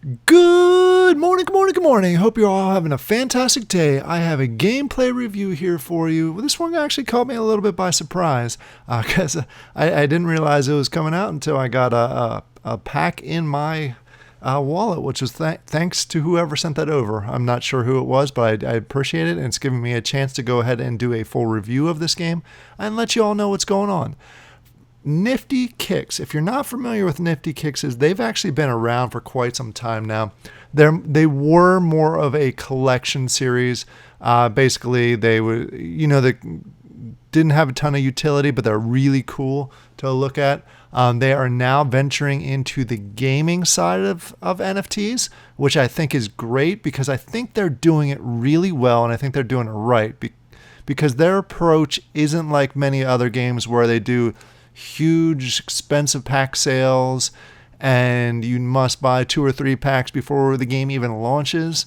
Good morning, good morning, good morning. Hope you're all having a fantastic day. I have a gameplay review here for you. This one actually caught me a little bit by surprise because I didn't realize it was coming out until I got a pack in my wallet, which was thanks to whoever sent that over. I'm not sure who it was, but I appreciate it, and it's giving me a chance to go ahead and do a full review of this game and let you all know what's going on. Nifty Kicks. If you're not familiar with Nifty Kicks, they've actually been around for quite some time now. They were more of a collection series. Basically, they didn't have a ton of utility, but they're really cool to look at. They are now venturing into the gaming side of NFTs, which I think is great because I think they're doing it really well, and I think they're doing it right because their approach isn't like many other games where they do huge expensive pack sales and you must buy 2 or 3 packs before the game even launches,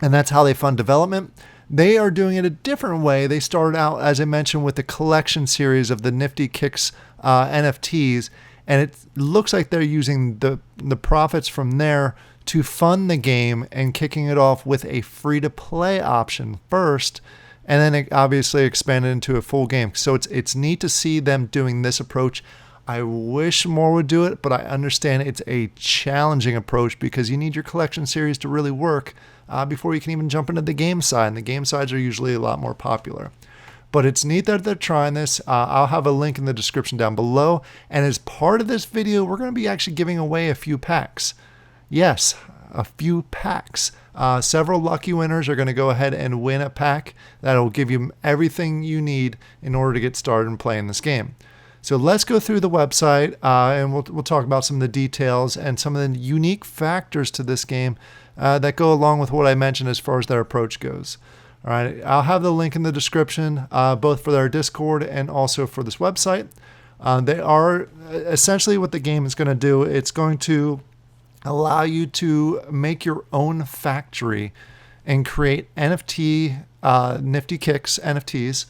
and that's how they fund development. They are doing it a different way. They started out, as I mentioned, with the collection series of the Nifty Kicks NFTs, and it looks like they're using the profits from there to fund the game and kicking it off with a free-to-play option first, and then it obviously expanded into a full game. So it's neat to see them doing this approach. I wish more would do it, but I understand it's a challenging approach because you need your collection series to really work before you can even jump into the game side. And the game sides are usually a lot more popular. But it's neat that they're trying this. I'll have a link in the description down below. And as part of this video, we're going to be actually giving away a few packs. Yes, a few packs. Several lucky winners are going to go ahead and win a pack that will give you everything you need in order to get started and playing this game. So let's go through the website and we'll talk about some of the details and some of the unique factors to this game that go along with what I mentioned as far as their approach goes. All right, I'll have the link in the description, both for their Discord and also for this website. They are essentially what the game is going to do. It's going to allow you to make your own factory and create NFT, Nifty Kicks NFTs,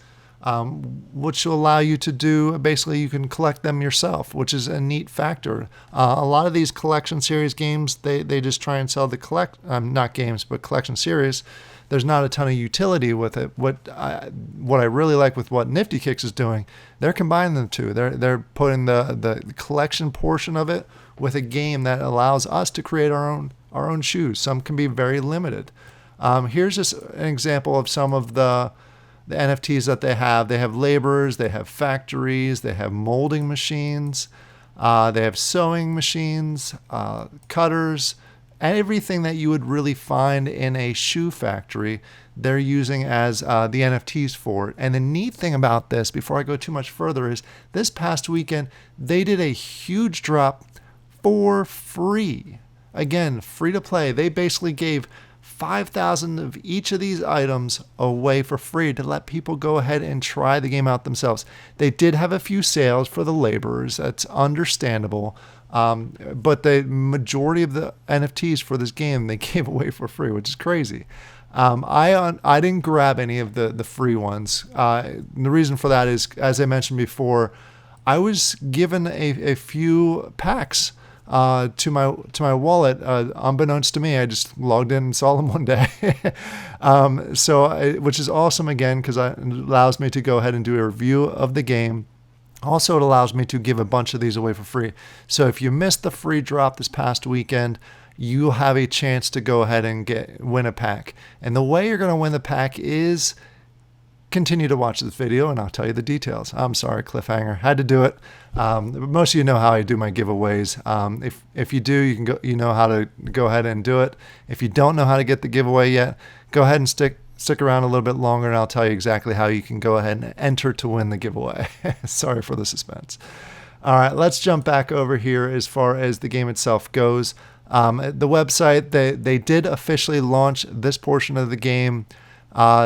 which will allow you to do, basically you can collect them yourself, which is a neat factor. A lot of these collection series games, they just try and sell the not games, but collection series. There's not a ton of utility with it. What I really like with what Nifty Kicks is doing, they're combining the two. They're putting the collection portion of it with a game that allows us to create our own shoes. Some can be very limited. Here's just an example of some of the NFTs that they have. They have laborers, they have factories, they have molding machines, they have sewing machines, cutters, everything that you would really find in a shoe factory, they're using as the NFTs for it. And the neat thing about this, before I go too much further, is this past weekend, they did a huge drop for free. Again, free to play. They basically gave 5,000 of each of these items away for free to let people go ahead and try the game out themselves. They did have a few sales for the laborers. That's understandable. But the majority of the NFTs for this game they gave away for free, which is crazy. I didn't grab any of the free ones. The reason for that is, as I mentioned before, I was given a few packs to my wallet, unbeknownst to me. I just logged in and saw them one day. Which is awesome again, because it allows me to go ahead and do a review of the game. Also, it allows me to give a bunch of these away for free. So if you missed the free drop this past weekend, you'll have a chance to go ahead and win a pack. And the way you're going to win the pack is continue to watch this video and I'll tell you the details. I'm sorry, cliffhanger. Had to do it. Most of you know how I do my giveaways. If you do, you know how to go ahead and do it. If you don't know how to get the giveaway yet, go ahead and stick around a little bit longer and I'll tell you exactly how you can go ahead and enter to win the giveaway. Sorry for the suspense. All right, let's jump back over here as far as the game itself goes. The website, they did officially launch this portion of the game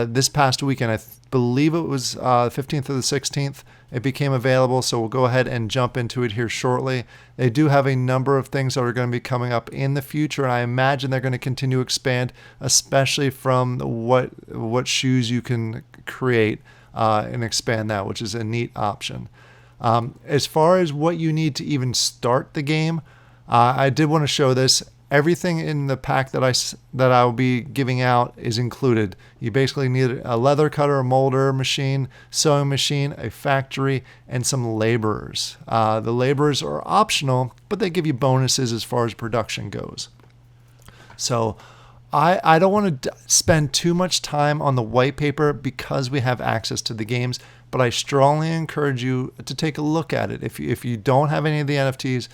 this past weekend. I believe it was 15th or the 16th. It became available, so we'll go ahead and jump into it here shortly. They do have a number of things that are going to be coming up in the future, and I imagine they're going to continue to expand, especially from what shoes you can create and expand that, which is a neat option. As far as what you need to even start the game, I did want to show this. everything in the pack that I will be giving out is included. You basically need a leather cutter, a molder machine, sewing machine, a factory, and some laborers. The laborers are optional, but they give you bonuses as far as production goes. So I don't want to spend too much time on the white paper because we have access to the games, but I strongly encourage you to take a look at it. If you don't have any of the NFTs,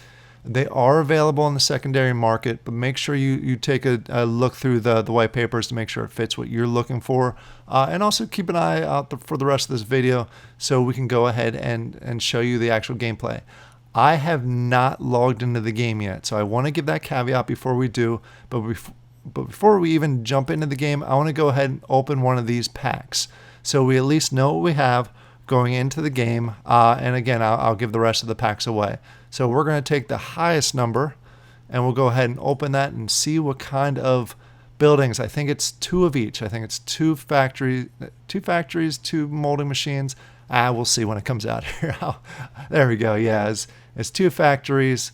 they are available in the secondary market, but make sure you take a look through the white papers to make sure it fits what you're looking for. And also keep an eye out for the rest of this video so we can go ahead and show you the actual gameplay. I have not logged into the game yet, so I want to give that caveat before we do. But before we even jump into the game, I want to go ahead and open one of these packs so we at least know what we have going into the game. And again, I'll give the rest of the packs away. So we're going to take the highest number and we'll go ahead and open that and see what kind of buildings. I think it's 2 of each. I think it's two factories, 2 molding machines. We'll see when it comes out here. There we go. Yeah, it's 2 factories,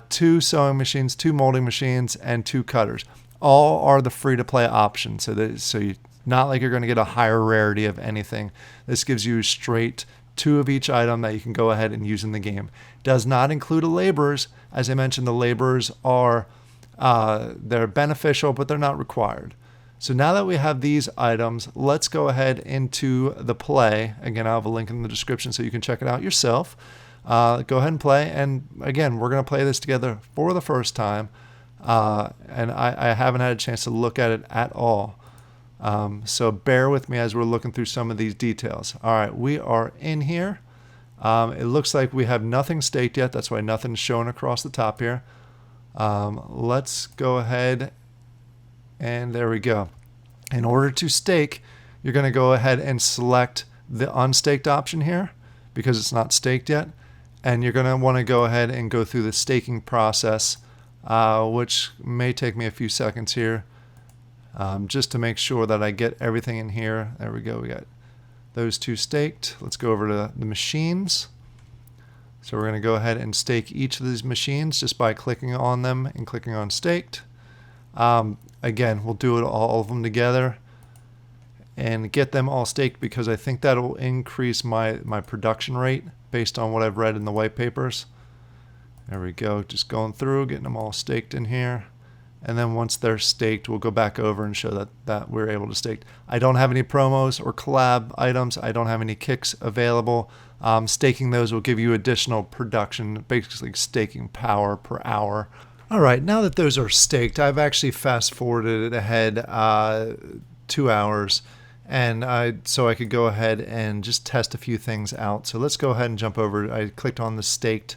2 sewing machines, 2 molding machines, and 2 cutters. All are the free-to-play option. So you not like you're going to get a higher rarity of anything. This gives you straight 2 of each item that you can go ahead and use in the game. Does not include laborers. As I mentioned, the laborers are they're beneficial, but they're not required. So now that we have these items, let's go ahead into the play. Again, I'll have a link in the description so you can check it out yourself. Go ahead and play. And again, we're going to play this together for the first time. And I haven't had a chance to look at it at all. So bear with me as we're looking through some of these details. All right, we are in here. It looks like we have nothing staked yet. That's why nothing's showing across the top here. Let's go ahead and there we go. In order to stake, you're going to go ahead and select the unstaked option here because it's not staked yet. And you're going to want to go ahead and go through the staking process, which may take me a few seconds here. Just to make sure that I get everything in here. There we go. We got those 2 staked. Let's go over to the machines. So we're going to go ahead and stake each of these machines just by clicking on them and clicking on staked. Again, we'll do it all of them together and get them all staked because I think that will increase my production rate based on what I've read in the white papers. There we go. Just going through, getting them all staked in here. And then once they're staked, we'll go back over and show that we're able to stake. I don't have any promos or collab items. I don't have any kicks available. Staking those will give you additional production, basically staking power per hour. All right, now that those are staked, I've actually fast forwarded it ahead 2 hours. And so I could go ahead and just test a few things out. So let's go ahead and jump over. I clicked on the staked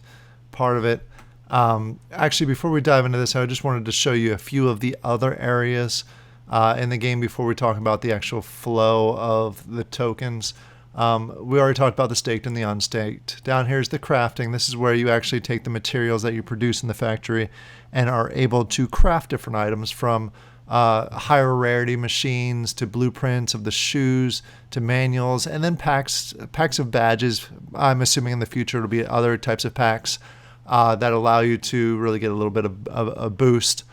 part of it. Actually, before we dive into this, I just wanted to show you a few of the other areas in the game before we talk about the actual flow of the tokens. We already talked about the staked and the unstaked. Down here is the crafting. This is where you actually take the materials that you produce in the factory and are able to craft different items from higher rarity machines to blueprints of the shoes to manuals and then packs of badges. I'm assuming in the future it'll be other types of packs that allow you to really get a little bit of a boost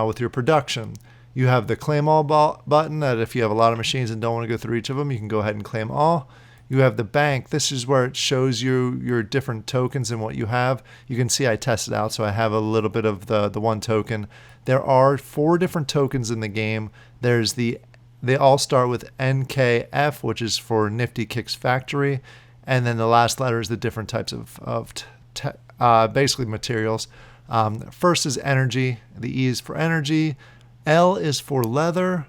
with your production. You have the claim all button that if you have a lot of machines and don't want to go through each of them, you can go ahead and claim all. You have the bank. This is where it shows you your different tokens and what you have. You can see I tested out, so I have a little bit of the 1 token. There are 4 different tokens in the game. They all start with NKF, which is for Nifty Kicks Factory, and then the last letter is the different types of basically materials. First is energy. The E is for energy. L is for leather.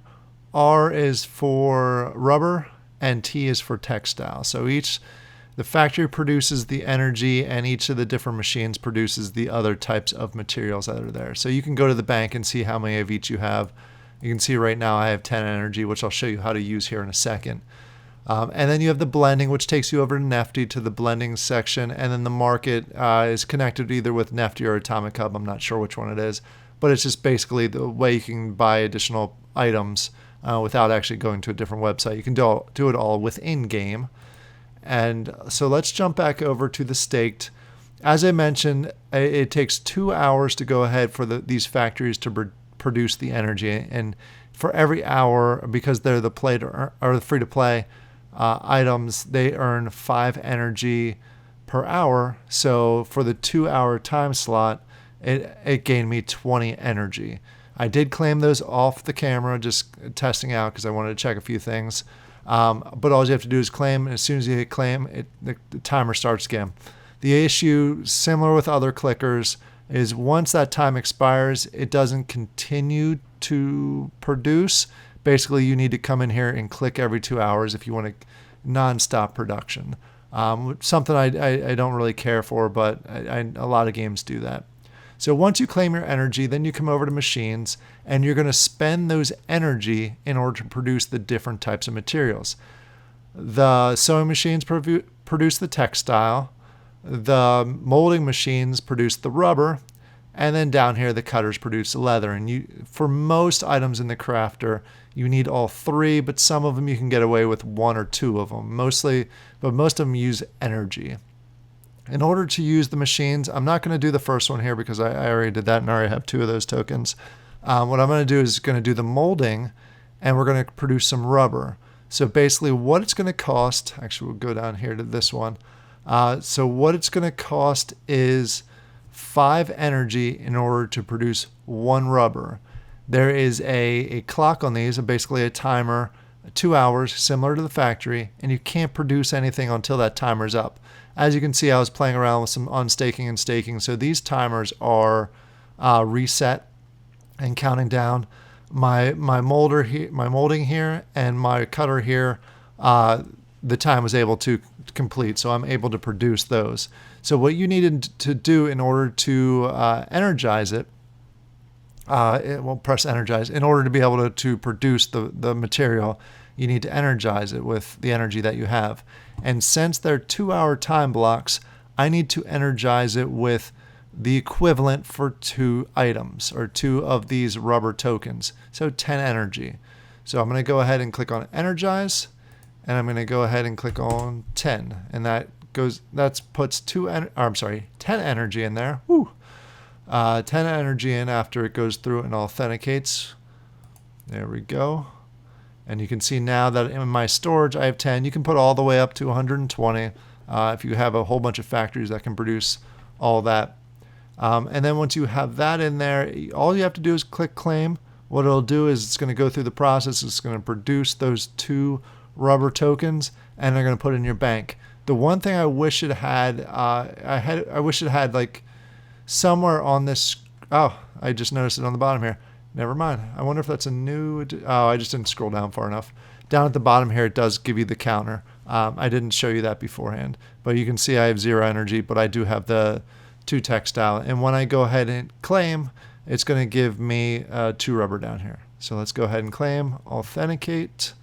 R is for rubber. And T is for textile. So the factory produces the energy and each of the different machines produces the other types of materials that are there. So you can go to the bank and see how many of each you have. You can see right now I have 10 energy, which I'll show you how to use here in a second. And then you have the blending, which takes you over to Nifty to the blending section. And then the market is connected either with Nifty or Atomic Hub. I'm not sure which one it is, but it's just basically the way you can buy additional items without actually going to a different website. You can do it all within game. And so let's jump back over to the staked. As I mentioned, it takes 2 hours to go ahead for these factories to produce the energy. And for every hour, because they're the play to or the free to play items, they earn 5 energy per hour. So for the 2 hour time slot, it gained me 20 energy. I did claim those off the camera, just testing out because I wanted to check a few things. But all you have to do is claim, and as soon as you hit claim, the timer starts again. The issue, similar with other clickers, is once that time expires, it doesn't continue to produce. Basically, you need to come in here and click every 2 hours if you want a non-stop production. Something I don't really care for, but a lot of games do that. So once you claim your energy, then you come over to machines, and you're going to spend those energy in order to produce the different types of materials. The sewing machines produce the textile. The molding machines produce the rubber, and then down here the cutters produce the leather. And for most items in the crafter, you need all 3, but some of them you can get away with 1 or 2 of them. Most of them use energy. In order to use the machines, I'm not going to do the first one here because I already did that and I already have 2 of those tokens. What I'm going to do is going to do the molding, and we're going to produce some rubber. So basically what it's going to cost, actually we'll go down here to this one. So what it's going to cost is 5 energy in order to produce 1 rubber. There is a clock on these, basically a timer, 2 hours, similar to the factory, and you can't produce anything until that timer's up. As you can see, I was playing around with some unstaking and staking, so these timers are reset and counting down. My molding here and my cutter here, the time was able to complete, so I'm able to produce those. So what you needed to do in order to energize it, press energize. In order to be able to produce the material, you need to energize it with the energy that you have. And since they're 2-hour time blocks, I need to energize it with the equivalent for 2 items, or 2 of these rubber tokens. So 10 energy. So I'm going to go ahead and click on energize, and I'm going to go ahead and click on 10, and that puts 10 energy in there. Woo! 10 energy in after it goes through and authenticates. There we go. And you can see now that in my storage I have 10. You can put all the way up to 120 if you have a whole bunch of factories that can produce all that. And then once you have that in there, all you have to do is click claim. What it'll do is it's going to go through the process. It's going to produce those 2 rubber tokens, and they're going to put it in your bank. The one thing I wish it had, I wish it had like somewhere on this. Oh, I just noticed it on the bottom here. Never mind. I wonder if that's a new. Oh, I just didn't scroll down far enough. Down at the bottom here, it does give you the counter. I didn't show you that beforehand, but you can see I have 0 energy, but I do have the 2 textile. And when I go ahead and claim, it's going to give me 2 rubber down here. So let's go ahead and claim, authenticate.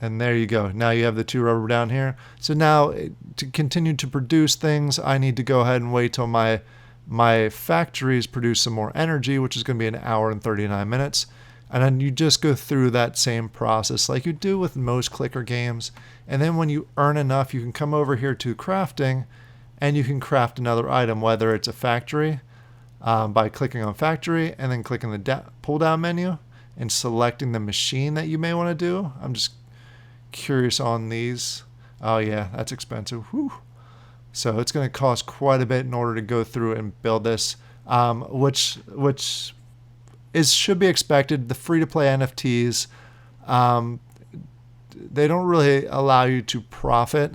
And there you go. Now you have the 2 rubber down here. So now to continue to produce things, I need to go ahead and wait till my factories produce some more energy, which is going to be 1 hour and 39 minutes. And then you just go through that same process like you do with most clicker games. And then when you earn enough, you can come over here to crafting, and you can craft another item, whether it's a factory, by clicking on factory and then clicking the pull down menu and selecting the machine that you may want to do. I'm just curious on these. Oh yeah, that's expensive. Whew. So it's going to cost quite a bit in order to go through and build this, which should be expected. The free-to-play NFTs, they don't really allow you to profit.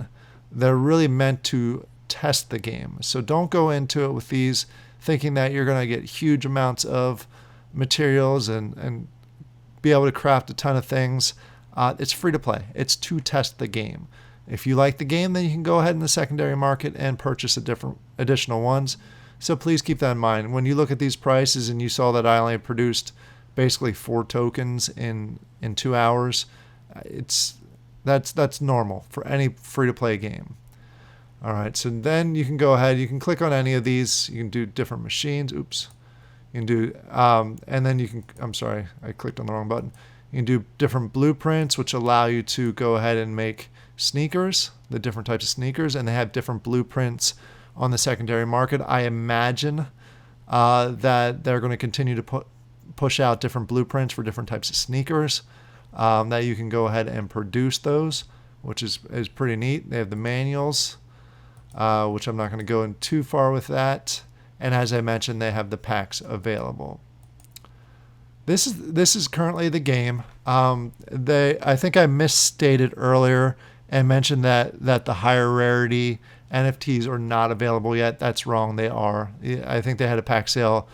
They're really meant to test the game. So don't go into it with these thinking that you're going to get huge amounts of materials and be able to craft a ton of things. It's free to play. It's to test the game. If you like the game, then you can go ahead in the secondary market and purchase additional ones. So please keep that in mind. When you look at these prices and you saw that I only produced basically 4 tokens in 2 hours, that's normal for any free-to-play game. All right, so then you can go ahead. You can click on any of these. You can do different machines. Oops. You can do, and then you can, I'm sorry, I clicked on the wrong button. You can do different blueprints, which allow you to go ahead and make sneakers, the different types of sneakers, and they have different blueprints on the secondary market. I imagine that they're going to continue to push out different blueprints for different types of sneakers, that you can go ahead and produce those, which is pretty neat. They have the manuals, which I'm not going to go in too far with that. And as I mentioned, they have the packs available. This is currently the game. I think I misstated earlier and mentioned that the higher rarity NFTs are not available yet. That's wrong. They are. I think they had a pack sale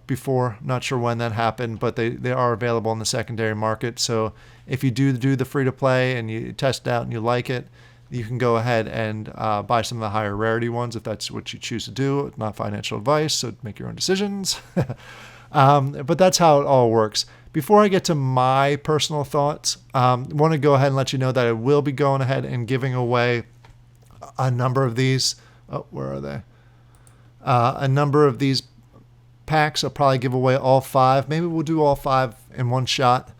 before. Not sure when that happened, but they are available in the secondary market. So if you do the free to play and you test it out and you like it, you can go ahead and buy some of the higher rarity ones if that's what you choose to do. It's not financial advice, so make your own decisions. But that's how it all works. Before I get to my personal thoughts, I want to go ahead and let you know that I will be going ahead and giving away a number of these. Oh, where are they? A number of these packs. I'll probably give away all 5. Maybe we'll do all 5 in one shot.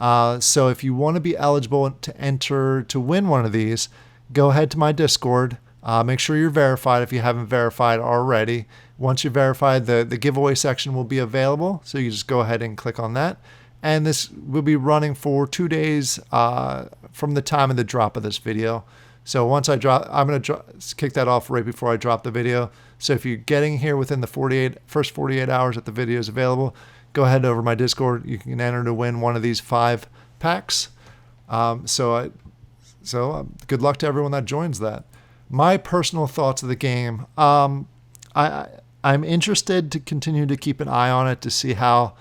So if you want to be eligible to enter to win one of these, go ahead to my Discord. Make sure you're verified if you haven't verified already. Once you're verified, the giveaway section will be available. So you just go ahead and click on that. And this will be running for 2 days from the time of the drop of this video. So once I drop, I'm going to kick that off right before I drop the video. So if you're getting here within the first 48 hours that the video is available, go ahead over my Discord. You can enter to win one of these 5 packs. So good luck to everyone that joins that. My personal thoughts of the game. I'm interested to continue to keep an eye on it to see how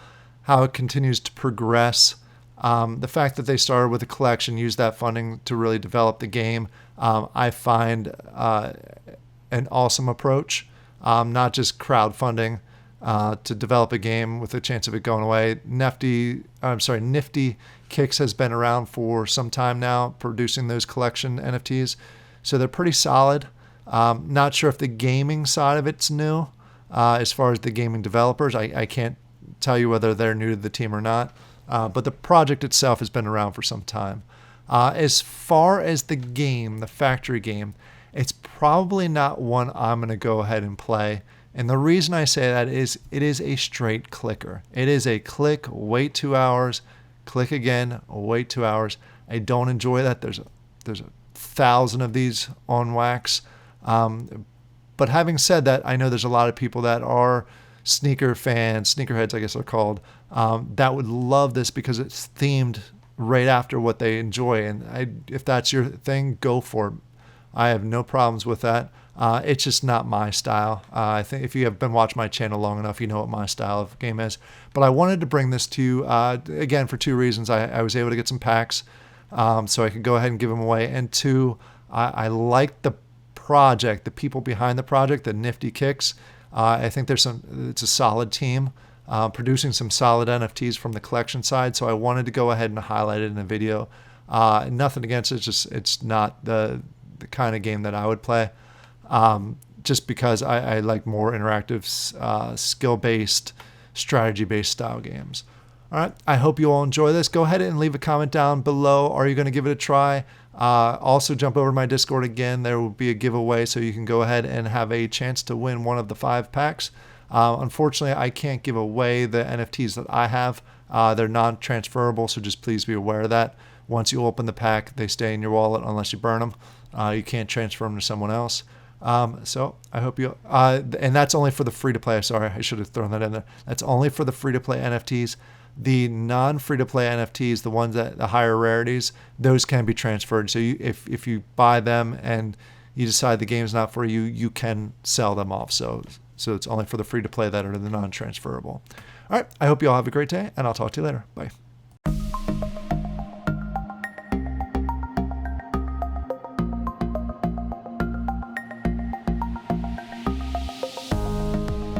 it continues to progress. The fact that they started with a collection, used that funding to really develop the game, I find an awesome approach. Not just crowdfunding to develop a game with a chance of it going away. Nifty Kicks has been around for some time now, producing those collection NFTs. So they're pretty solid. Not sure if the gaming side of it's new. As far as the gaming developers, I can't tell you whether they're new to the team or not. But the project itself has been around for some time. As far as the game, the factory game, it's probably not one I'm going to go ahead and play. And the reason I say that is it is a straight clicker. It is a click, wait 2 hours, click again, wait 2 hours. I don't enjoy that. There's a 1,000 of these on wax. But having said that, I know there's a lot of people that are sneaker fans, sneakerheads, I guess they're called, that would love this because it's themed right after what they enjoy. And if that's your thing, go for it. I have no problems with that. It's just not my style. I think if you have been watching my channel long enough, you know what my style of game is. But I wanted to bring this to you, again, for 2 reasons. I was able to get some packs, so I could go ahead and give them away. And 2, I like the project, the people behind the project, the Nifty Kicks. I think it's a solid team producing some solid NFTs from the collection side. So I wanted to go ahead and highlight it in a video. Nothing against it, it's not the kind of game that I would play. Just because I like more interactive, skill-based, strategy-based style games. All right, I hope you all enjoy this. Go ahead and leave a comment down below. Are you going to give it a try? Also, jump over to my Discord again. There will be a giveaway, so you can go ahead and have a chance to win one of the 5 packs. Unfortunately, I can't give away the NFTs that I have. They're non-transferable, so just please be aware of that. Once you open the pack, they stay in your wallet unless you burn them. You can't transfer them to someone else. So I hope you, and that's only for the free-to-play. Sorry, I should have thrown that in there. That's only for the free-to-play NFTs. The non-free-to-play NFTs, the ones that the higher rarities, those can be transferred. So if you buy them and you decide the game's not for you, you can sell them off. So it's only for the free-to-play that are the non-transferable. All right, I hope you all have a great day, and I'll talk to you later. Bye.